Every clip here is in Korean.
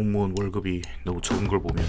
공무원 월급이 너무 적은 걸 보면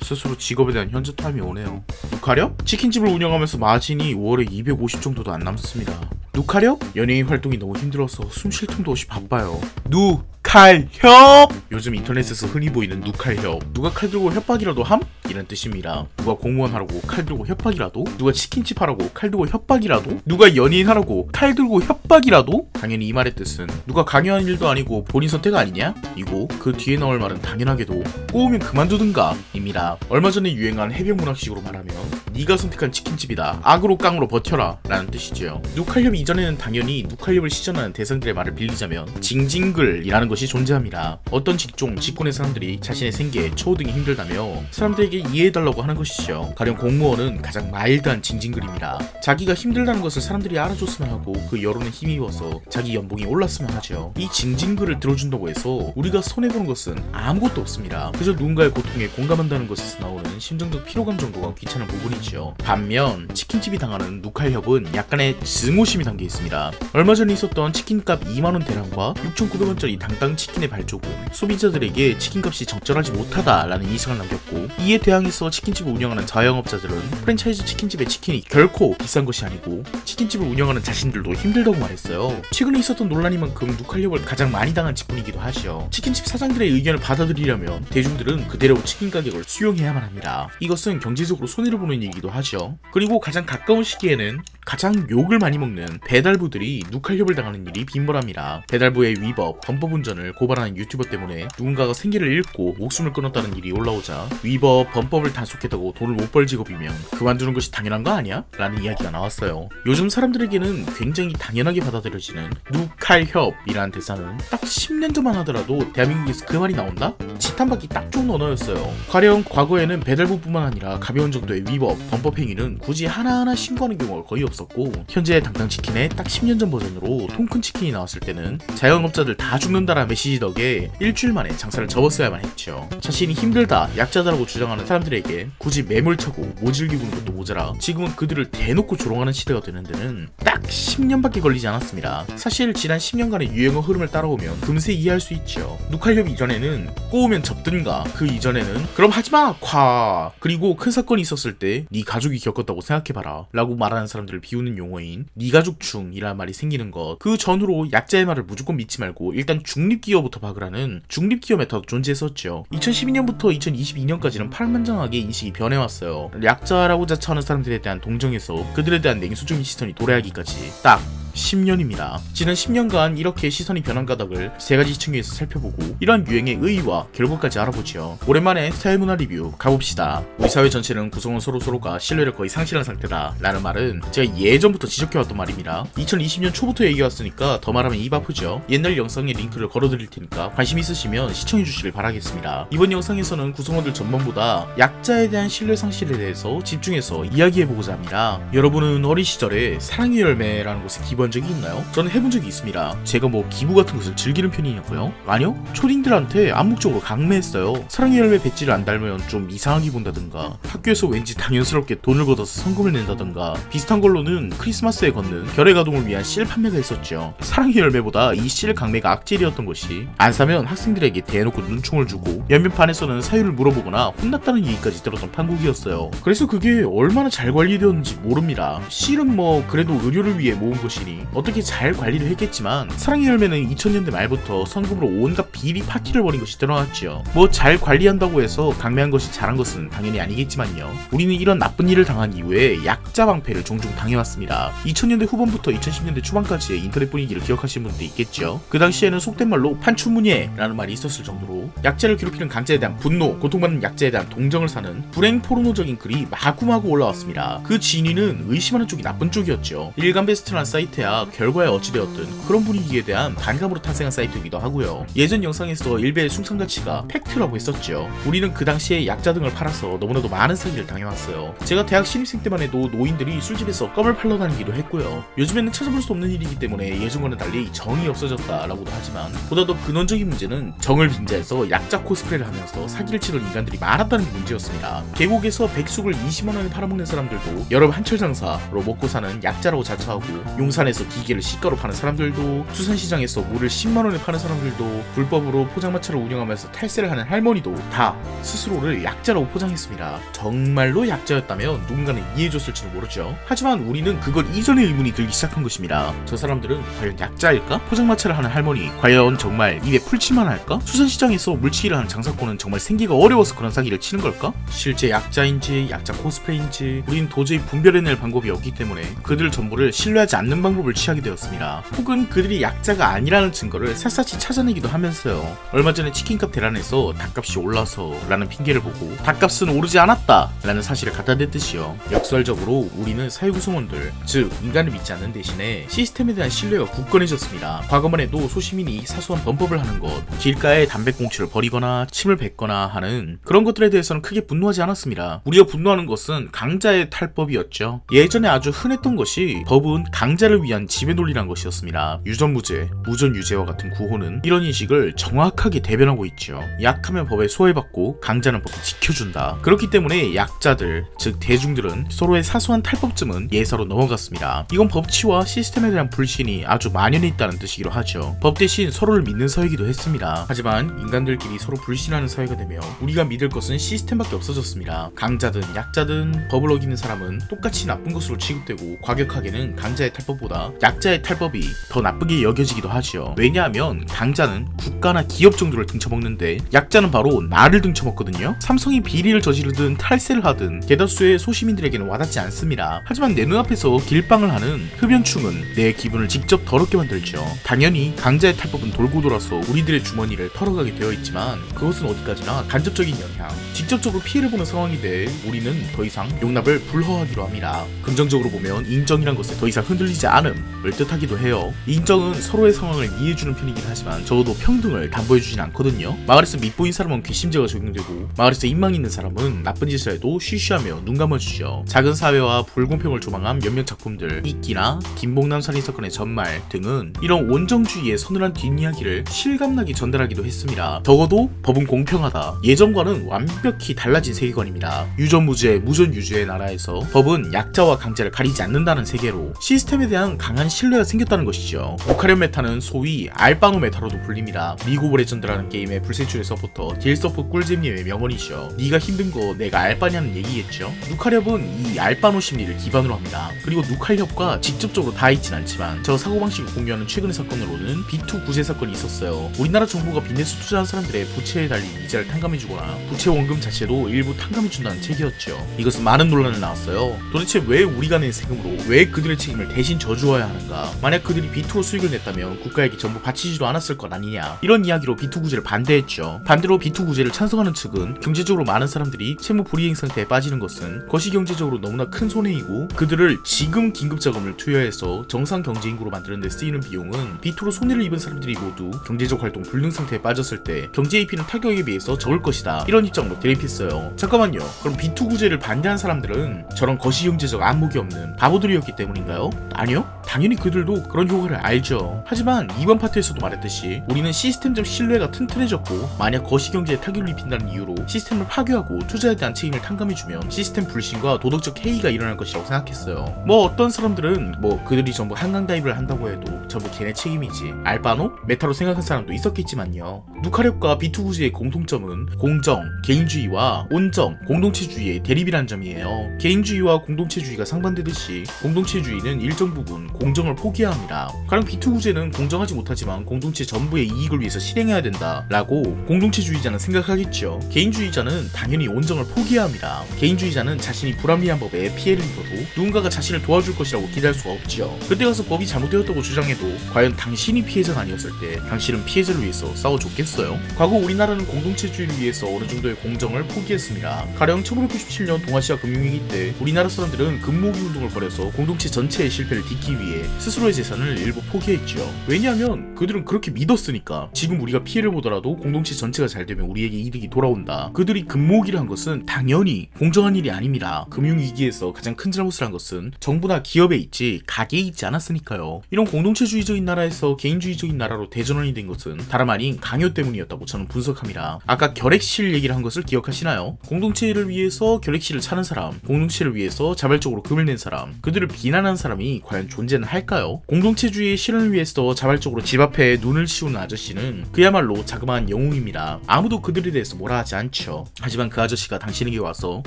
스스로 직업에 대한 현저함이 오네요. 누카렵? 치킨집을 운영하면서 마진이 월에 250 정도도 안 남습니다. 누카렵? 연예인 활동이 너무 힘들어서 숨 쉴 틈도 없이 바빠요. 누칼협! 요즘 인터넷에서 흔히 보이는 누칼협. 누가 칼 들고 협박이라도 함? 이란 뜻입니다. 누가 공무원 하라고 칼 들고 협박이라도? 누가 치킨집 하라고 칼 들고 협박이라도? 누가 연예인 하라고 칼 들고 협박이라도? 당연히 이 말의 뜻은 누가 강요한 일도 아니고 본인 선택 아니냐? 이고 그 뒤에 나올 말은 당연하게도 꼬우면 그만두든가 입니다. 얼마 전에 유행한 해병문학식으로 말하면 네가 선택한 치킨집이다. 악으로 깡으로 버텨라 라는 뜻이죠. 누칼협 이전에는 당연히 누칼협을 시전하는 대상들의 말을 빌리자면 징징글이라는 것이 존재합니다. 어떤 직종, 직군의 사람들이 자신의 생계에 초등이 힘들다며 사람들에게 이해해달라고 하는 것이죠. 가령 공무원은 가장 마일드한 징징글입니다. 자기가 힘들다는 것을 사람들이 알아줬으면 하고 그 여론에 힘입어서 자기 연봉이 올랐으면 하죠. 이 징징글을 들어준다고 해서 우리가 손해보는 것은 아무것도 없습니다. 그저 누군가의 고통에 공감한다는 것에서 나오는 심정적 피로감 정도가 귀찮은 부분이죠. 반면 치킨집이 당하는 누칼협은 약간의 증오심이 담겨 있습니다. 얼마 전에 있었던 치킨값 2만원 대란과 6,900원짜리 당당 치킨의 발조금, 소비자들에게 치킨값이 적절하지 못하다라는 인상을 남겼고, 이에 대항해서 치킨집을 운영하는 자영업자들은 프랜차이즈 치킨집의 치킨이 결코 비싼 것이 아니고 치킨집을 운영하는 자신들도 힘들다고 말했어요. 최근에 있었던 논란이만큼 누칼협을 가장 많이 당한 직군이기도 하죠. 치킨집 사장들의 의견을 받아들이려면 대중들은 그대로 치킨 가격을 수용해야만 합니다. 이것은 경제적으로 손해를 보는 일이기도 하죠. 그리고 가장 가까운 시기에는 가장 욕을 많이 먹는 배달부들이 누칼협을 당하는 일이 빈번합니다. 배달부의 위법, 범법운전을 고발하는 유튜버 때문에 누군가가 생계를 잃고 목숨을 끊었다는 일이 올라오자 위법, 범법을 단속했다고 돈을 못 벌 직업이면 그만두는 것이 당연한 거 아니야? 라는 이야기가 나왔어요. 요즘 사람들에게는 굉장히 당연하게 받아들여지는 누칼협이라는 대사는 딱 10년 전만 하더라도 대한민국에서 그 말이 나온다? 지탄받기 딱 좋은 언어였어요. 가령 과거에는 배달부뿐만 아니라 가벼운 정도의 위법, 범법 행위는 굳이 하나하나 신고하는 경우가 거의 없었고, 현재 당당치킨의 딱 10년 전 버전으로 통큰 치킨이 나왔을 때는 자영업자들 다 죽는다라는 메시지 덕에 일주일 만에 장사를 접었어야만 했죠. 자신이 힘들다, 약자다라고 주장하는 사람들에게 굳이 매몰차고 모질게 구는 것도 모자라 지금은 그들을 대놓고 조롱하는 시대가 되는 데는 딱 10년밖에 걸리지 않았습니다. 사실 지난 10년간의 유행어 흐름을 따라오면 금세 이해할 수 있죠. 누칼협 이전에는 꼬우면 접든가, 그 이전에는 그럼 하지마 콱, 그리고 큰 사건이 있었을 때 네 가족이 겪었다고 생각해봐라 라고 말하는 사람들을 비우는 용어인 네 가족충이라는 말이 생기는 것, 그 전후로 약자의 말을 무조건 믿지 말고 일단 중립기여부터 박으라는 중립기여 메타도 존재했었죠. 2012년부터 2022년까지는 파란만장하게 인식이 변해왔어요. 약자라고 자처하는 사람들에 대한 동정에서 그들에 대한 냉소적인 시선이 도래하기까지 딱 10년입니다. 지난 10년간 이렇게 시선이 변한 가닥을 세 가지 시청에서 살펴보고 이러한 유행의 의의와 결과까지 알아보죠. 오랜만에 사회문화 리뷰 가봅시다. 우리 사회 전체는 구성원 서로가 신뢰를 거의 상실한 상태다 라는 말은 제가 예전부터 지적해왔던 말입니다. 2020년 초부터 얘기해왔으니까 더 말하면 입 아프죠. 옛날 영상의 링크를 걸어드릴 테니까 관심 있으시면 시청해주시길 바라겠습니다. 이번 영상에서는 구성원들 전반보다 약자에 대한 신뢰 상실에 대해서 집중해서 이야기해보고자 합니다. 여러분은 어린 시절에 사랑의 열매라는 곳에 기부한 적이 있나요? 저는 해본 적이 있습니다. 제가 뭐 기부 같은 것을 즐기는 편이냐고요? 아니요? 초딩들한테 암묵적으로 강매했어요. 사랑의 열매 배지를 안 달면 좀 이상하게 본다든가, 학교에서 왠지 당연스럽게 돈을 걷어서 성금을 낸다든가, 비슷한 걸로는 크리스마스에 걷는 결의가동을 위한 실 판매가 있었죠. 사랑의 열매보다 이 실 강매가 악질이었던 것이, 안 사면 학생들에게 대놓고 눈총을 주고 몇몇 반에서는 사유를 물어보거나 혼났다는 얘기까지 들었던 판국이었어요. 그래서 그게 얼마나 잘 관리되었는지 모릅니다. 실은 뭐 그래도 의료를 위해 모은 것이니 어떻게 잘 관리를 했겠지만, 사랑의 열매는 2000년대 말부터 성금으로 온갖 비리 파티를 벌인 것이 드러났지요. 뭐 잘 관리한다고 해서 강매한 것이 잘한 것은 당연히 아니겠지만요. 우리는 이런 나쁜 일을 당한 이후에 약자 방패를 종종 당해왔습니다. 2000년대 후반부터 2010년대 초반까지의 인터넷 분위기를 기억하시는 분도 있겠죠. 그 당시에는 속된 말로 판춘문예라는 말이 있었을 정도로 약자를 괴롭히는 강자에 대한 분노, 고통받는 약자에 대한 동정을 사는 불행 포르노적인 글이 마구마구 올라왔습니다. 그 진위는 의심하는 쪽이 나쁜 쪽이었죠. 일간 베스트라는 사이트야 결과에 어찌되었든 그런 분위기에 대한 반감으로 탄생한 사이트이기도 하고요. 예전 영상에서 일베의 숭상가치가 팩트라고 했었죠. 우리는 그 당시에 약자 등을 팔아서 너무나도 많은 사기를 당해왔어요. 제가 대학 신입생 때만 해도 노인들이 술집에서 껌을 팔러 다니기도 했고요. 요즘에는 찾아볼 수 없는 일이기 때문에 예전과는 달리 정이 없어졌다라고도 하지만, 보다 더 근원적인 문제는 정을 빙자해서 약자 코스프레를 하면서 사기를 치던 인간들이 많았다는 게 문제였습니다. 계곡에서 백숙을 20만원에 팔아먹는 사람들도 여름 한철 장사로 먹고 사는 약자라고 자처하고, 용산에 인간에서 기계를 시가로 파는 사람들도, 수산시장에서 물을 10만원에 파는 사람들도, 불법으로 포장마차를 운영하면서 탈세를 하는 할머니도 다 스스로를 약자라고 포장했습니다. 정말로 약자였다면 누군가는 이해해줬을지도 모르죠. 하지만 우리는 그걸 이전에 의문이 들기 시작한 것입니다. 저 사람들은 과연 약자일까? 포장마차를 하는 할머니 과연 정말 입에 풀칠만 할까? 수산시장에서 물치기를 하는 장사꾼은 정말 생기가 어려워서 그런 사기를 치는 걸까? 실제 약자인지 약자 코스프레인지 우린 도저히 분별해낼 방법이 없기 때문에 그들 전부를 신뢰하지 않는 방법을 취하게 되었습니다. 혹은 그들이 약자가 아니라는 증거를 샅샅이 찾아내기도 하면서요. 얼마 전에 치킨값 대란에서 닭값이 올라서 라는 핑계를 보고 닭값은 오르지 않았다 라는 사실을 갖다 댔듯이요. 역설적으로 우리는 사회구성원들, 즉 인간을 믿지 않는 대신에 시스템에 대한 신뢰가 굳건해졌습니다. 과거만 해도 소시민이 사소한 범법을 하는 것, 길가에 담배꽁초를 버리거나 침을 뱉거나 하는 그런 것들에 대해서는 크게 분노하지 않았습니다. 우리가 분노하는 것은 강자의 탈법이었죠. 예전에 아주 흔했던 것이 법은 강자를 위한 지배 논리란 것이었습니다. 유전무죄, 무전유죄와 같은 구호는 이런 인식을 정확하게 대변하고 있죠. 약하면 법에 소외받고 강자는 법을 지켜준다. 그렇기 때문에 약자들, 즉 대중들은 서로의 사소한 탈법쯤은 예사로 넘어갔습니다. 이건 법치와 시스템에 대한 불신이 아주 만연해 있다는 뜻이기도 하죠. 법 대신 서로를 믿는 사회이기도 했습니다. 하지만 인간들끼리 서로 불신하는 사회가 되며 우리가 믿을 것은 시스템밖에 없어졌습니다. 강자든 약자든 법을 어기는 사람은 똑같이 나쁜 것으로 취급되고 과격하게는 강자의 탈법보다 약자의 탈법이 더 나쁘게 여겨지기도 하죠. 왜냐하면 강자는 국가나 기업 정도를 등쳐먹는데 약자는 바로 나를 등쳐먹거든요. 삼성이 비리를 저지르든 탈세를 하든 대다수의 소시민들에게는 와닿지 않습니다. 하지만 내 눈앞에서 길빵을 하는 흡연충은 내 기분을 직접 더럽게 만들죠. 당연히 강자의 탈법은 돌고 돌아서 우리들의 주머니를 털어가게 되어 있지만 그것은 어디까지나 간접적인 영향, 직접적으로 피해를 보는 상황이 돼 우리는 더 이상 용납을 불허하기로 합니다. 긍정적으로 보면 인정이란 것에 더 이상 흔들리지 않음을 뜻하기도 해요. 인정은 서로의 상황을 이해해주는 편이긴 하지만 적어도 평등을 담보해주진 않거든요. 마을에서 밑보인 사람은 괘씸죄가 적용되고 마을에서 인망 있는 사람은 나쁜 짓을 해도 쉬쉬하며 눈 감아주죠. 작은 사회와 불공평을 조망한 몇몇 작품들, 이끼나 김봉남 살인사건의 전말 등은 이런 원정주의의 서늘한 뒷이야기를 실감나게 전달하기도 했습니다. 적어도 법은 공평하다. 예전과는 완벽히 달라진 세계관입니다. 유전무죄, 무전유죄의 나라에서 법은 약자와 강자를 가리지 않는다는 세계로 시스템에 대한 강한 신뢰가 생겼다는 것이죠. 오카련 메타는 소위 알바노 메타로도 불립니다. 리그 오브 레전드라는 게임의 불세출의 서포터 딜서포 꿀잼님의 명언이죠. 네가 힘든 거 내가 알바냐는 얘기겠죠. 누카렵은 이 알바노 심리를 기반으로 합니다. 그리고 누칼렵과 직접적으로 닿아있진 않지만 저 사고방식을 공유하는 최근의 사건으로는 B2 구제 사건이 있었어요. 우리나라 정부가 빚내서 투자한 사람들의 부채에 달린 이자를 탕감해주거나 부채 원금 자체도 일부 탕감해준다는 책이었죠. 이것은 많은 논란을 낳았어요. 도대체 왜 우리가 낸 세금으로 왜 그들의 책임을 대신 져주어야 하는가? 만약 그들이 B2로 수익을 냈다면 국가에게 전부 바치지도 않았을 것 아니냐? 이런 이야기로 B2 구제를 반대했죠. 반대로 B2 구제를 찬성하는 측은 경제적으로 많은 사람들이 채무 불이행 상태에 빠지는 것은 거시경제적으로 너무나 큰 손해이고 그들을 지금 긴급자금을 투여해서 정상 경제인구로 만드는 데 쓰이는 비용은 B2로 손해를 입은 사람들이 모두 경제적 활동 불능 상태에 빠졌을 때 경제에 입히는 타격에 비해서 적을 것이다. 이런 입장으로 대립했어요. 잠깐만요. 그럼 B2 구제를 반대한 사람들은 저런 거시경제적 안목이 없는 바보들이었기 때문인가요? 아니요. 당연히 그들도 그런 효과를 알죠. 하지만 이번 파트에서도 말했듯이 우리는 시스템적 신뢰가 튼튼해졌고 만약 거시경제에 타격을 입힌다는 이유로 시스템을 파괴하고 투자에 대한 책임을 탕감해주면 시스템 불신과 도덕적 해이가 일어날 것이라고 생각했어요. 어떤 사람들은 그들이 전부 한강 다이브를 한다고 해도 전부 걔네 책임이지 알바노? 메타로 생각한 사람도 있었겠지만요. 누카렵과 B2 구제의 공통점은 공정, 개인주의와 온정, 공동체주의의 대립이란 점이에요. 개인주의와 공동체주의가 상반되듯이 공동체주의는 일정 부분 공정을 포기해야 합니다. 가령 B2 구제는 공정하지 못하지만 공동체 전부의 이익을 위해서 실행해야 된다 라고 공동체주의자는 생각하겠죠. 개인주의자는 당연히 온정을 포기해야 합니다. 개인주의자는 자신이 불합리한 법에 피해를 입어도 누군가가 자신을 도와줄 것이라고 기대할 수가 없죠. 그때 가서 법이 잘못되었다고 주장해도 과연 당신이 피해자가 아니었을 때 당신은 피해자를 위해서 싸워줬겠어요? 과거 우리나라는 공동체주의를 위해서 어느 정도의 공정을 포기했습니다. 가령 1997년 동아시아 금융위기 때 우리나라 사람들은 금모으기 운동을 벌여서 공동체 전체의 실패를 딛기 위해 스스로의 재산을 일부 포기했죠. 왜냐하면 그들은 그렇게 믿었으니까. 지금 우리가 피해를 보더라도 공동체 전체가 잘 되면 우리에게 이득이 돌아온다. 그들이 금모으기를 한 것은 당연히 공정한 일이 아닙니다. 금융위기에서 가장 큰 잘못을 한 것은 정부나 기업에 있지 가게에 있지 않았으니까요. 이런 공동체주의적인 나라에서 개인주의적인 나라로 대전환이 된 것은 다름 아닌 강요 때문이었다고 저는 분석합니다. 아까 결핵실 얘기를 한 것을 기억하시나요? 공동체를 위해서 결핵실을 차는 사람, 공동체를 위해서 자발적으로 금을 낸 사람, 그들을 비난한 사람이 과연 존재는 할까요? 공동체주의의 실현을 위해서 자발적으로 집 앞에 눈을 치우는 아저씨는 그야말로 자그마한 영웅입니다. 아무도 그들에 대해서 뭐라 하지 않죠. 하지만 그 아저씨가 당신에게 와서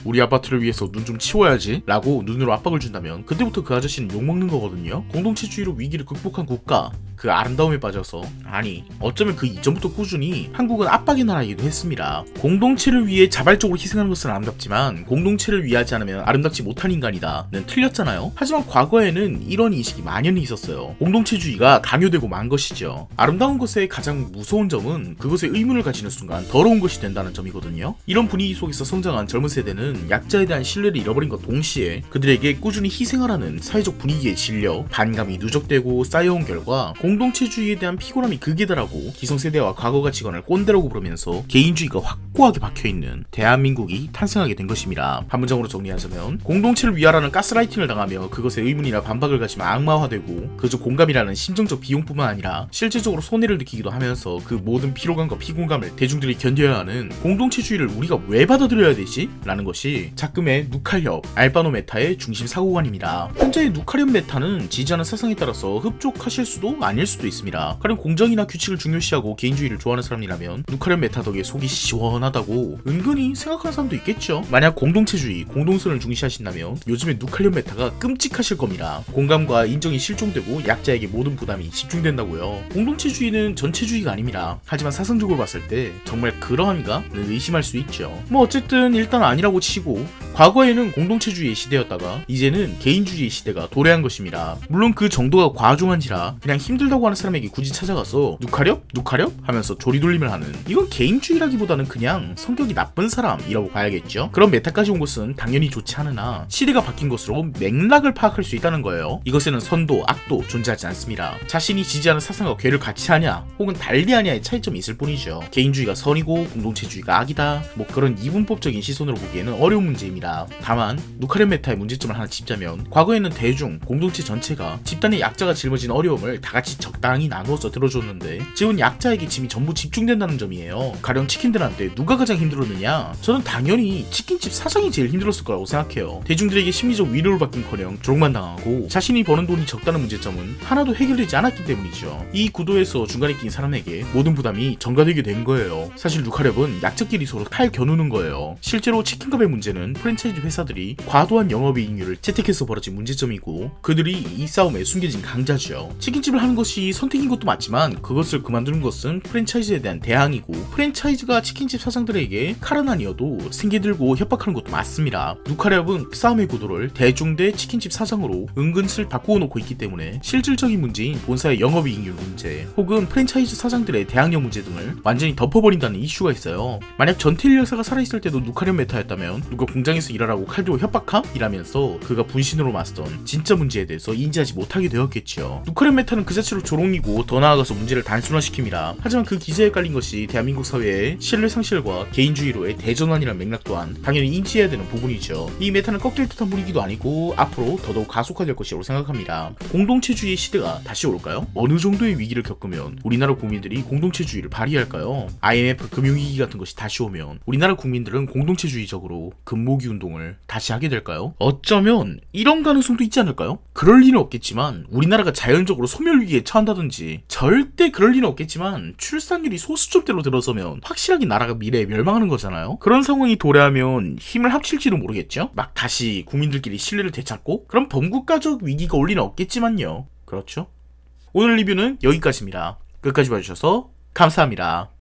우리 아파트를 위해서 눈 좀 치워야지 라고 눈으로 압박을 준다면 그때부터 그 아저씨는 욕먹는 거거든요. 공동체주의로 위기를 극복한 국가, 그 아름다움에 빠져서, 아니 어쩌면 그 이전부터 꾸준히 한국은 압박의 나라이기도 했습니다. 공동체를 위해 자발적으로 희생하는 것은 아름답지만 공동체를 위하지 않으면 아름답지 못한 인간이다는 틀렸잖아요. 하지만 과거에는 이런 인식이 만연히 있었어요. 공동체주의가 강요되고 만 것이죠. 아름다운 것의 가장 무서운 점은 그것에 의문을 가지는 순간 더러운 것이 된다는 점이거든요. 이런 분위기 속에서 성장한 젊은 세대는 약자에 대한 신뢰를 잃어버린 것 동시에 그들에게 꾸준히 희생하라는 사회적 분위기에 질려 반감이 누적되고 쌓여온 결과 공동체주의에 대한 피곤함이 극에 달하고 기성세대와 과거 가치관을 꼰대라고 부르면서 개인주의가 확고하게 박혀있는 대한민국이 탄생하게 된 것입니다. 한 문장으로 정리하자면 공동체를 위하라는 가스라이팅을 당하며 그것에 의문이나 반박을 가지면 악마화되고 그저 공감이라는 심정적 비용뿐만 아니라 실질적으로 손해를 느끼기도 하면서 그 모든 피로감과 피곤감을 대중들이 견뎌야 하는 공동체주의를 우리가 왜 받아들여야 되지? 라는 것이 작금의 누칼협, 알바노 메타의 중심 사고관입니다. 현재의 누칼협 메타는 지지하는 사상에 따라서 흡족하실 수도 아닐 수도 있습니다. 가령 공정이나 규칙을 중요시하고 개인주의를 좋아하는 사람이라면 누칼협 메타 덕에 속이 시원하다고 은근히 생각하는 사람도 있겠죠. 만약 공동체주의, 공동선을 중시하신다면 요즘에 누칼협 메타가 끔찍하실 겁니다. 공감과 인정이 실종되고 약자에게 모든 부담이 집중된다고요. 공동체주의는 전체주의가 아닙니다. 하지만 사상적으로 봤을 때 정말 그러한가는 의심할 수 있죠. 뭐 어쨌든 일단 아니라고 치고 과거에는 공동체주의의 시대였다가 이제는 개인주의의 시대가 도래한 것입니다. 물론 그 정도가 과중한지라 그냥 힘들다고 하는 사람에게 굳이 찾아가서 누칼협? 누칼협? 하면서 조리돌림을 하는, 이건 개인주의라기보다는 그냥 성격이 나쁜 사람이라고 봐야겠죠. 그런 메타까지 온 것은 당연히 좋지 않으나 시대가 바뀐 것으로 맥락을 파악할 수 있다는 거예요. 이것에는 선도, 악도 존재하지 않습니다. 자신이 지지하는 사상과 괴를 같이 하냐 혹은 달리 하냐의 차이점이 있을 뿐이죠. 개인주의가 선이고 공동체주의가 악이다, 뭐 그런 이분법적인 시선으로 보기에는 어려운 문제입니다. 다만 누칼협 메타의 문제점을 하나 짚자면 과거에는 대중, 공동체 전체가 집단의 약자가 짊어진 어려움을 다같이 적당히 나누어서 들어줬는데 지금은 약자에게 짐이 전부 집중된다는 점이에요. 가령 치킨들한테 누가 가장 힘들었느냐? 저는 당연히 치킨집 사장이 제일 힘들었을 거라고 생각해요. 대중들에게 심리적 위로를 받긴커녕 조롱만 당하고 자신이 버는 돈이 적다는 문제점은 하나도 해결되지 않았기 때문이죠. 이 구도에서 중간에 낀 사람에게 모든 부담이 전가되게 된 거예요. 사실 누칼협은 약자끼리 서로 팔 겨누는 거예요. 실제로 치킨값의 문제는 프랜차이즈 회사들이 과도한 영업이익률을 채택해서 벌어진 문제점이고 그들이 이 싸움에 숨겨진 강자죠. 치킨집을 하는 것이 선택인 것도 맞지만 그것을 그만두는 것은 프랜차이즈에 대한 대항이고 프랜차이즈가 치킨집 사장들에게 칼은 아니어도 생기들고 협박하는 것도 맞습니다. 누칼협은 싸움의 구도를 대중 대 치킨집 사장으로 은근슬 바꾸어 놓고 있기 때문에 실질적인 문제인 본사의 영업이익률 문제 혹은 프랜차이즈 사장들의 대항력 문제 등을 완전히 덮어버린다는 이슈가 있어요. 만약 전태일 여사가 살아있을 때도 누칼협 메타였다면 누가 공장에서 일하라고 칼 들고 협박함? 이라면서 그가 분신으로 맞선 진짜 문제에 대해서 인지하지 못하게 되었겠죠. 누칼협 메타는 그 자체로 조롱이고 더 나아가서 문제를 단순화시킵니다. 하지만 그 기재에 깔린 것이 대한민국 사회의 신뢰 상실과 개인주의로의 대전환이라는 맥락 또한 당연히 인지해야 되는 부분이죠. 이 메타는 꺾일 듯한 분위기도 아니고 앞으로 더더욱 가속화될 것이라고 생각합니다. 공동체주의의 시대가 다시 올까요? 어느 정도의 위기를 겪으면 우리나라 국민들이 공동체주의를 발휘할까요? IMF 금융위기 같은 것이 다시 오면 우리나라 국민들은 공동체주의적으로 금모기 운동을 다시 하게 될까요? 어쩌면 이런 가능성도 있지 않을까요? 그럴 리는 없겠지만 우리나라가 자연적으로 소멸위기에 처한다든지, 절대 그럴 리는 없겠지만 출산율이 소수점대로 들어서면 확실하게 나라가 미래에 멸망하는 거잖아요. 그런 상황이 도래하면 힘을 합칠지도 모르겠죠? 막 다시 국민들끼리 신뢰를 되찾고 그럼 범국가적 위기가 올 리는 없겠지만요. 그렇죠? 오늘 리뷰는 여기까지입니다. 끝까지 봐주셔서 감사합니다.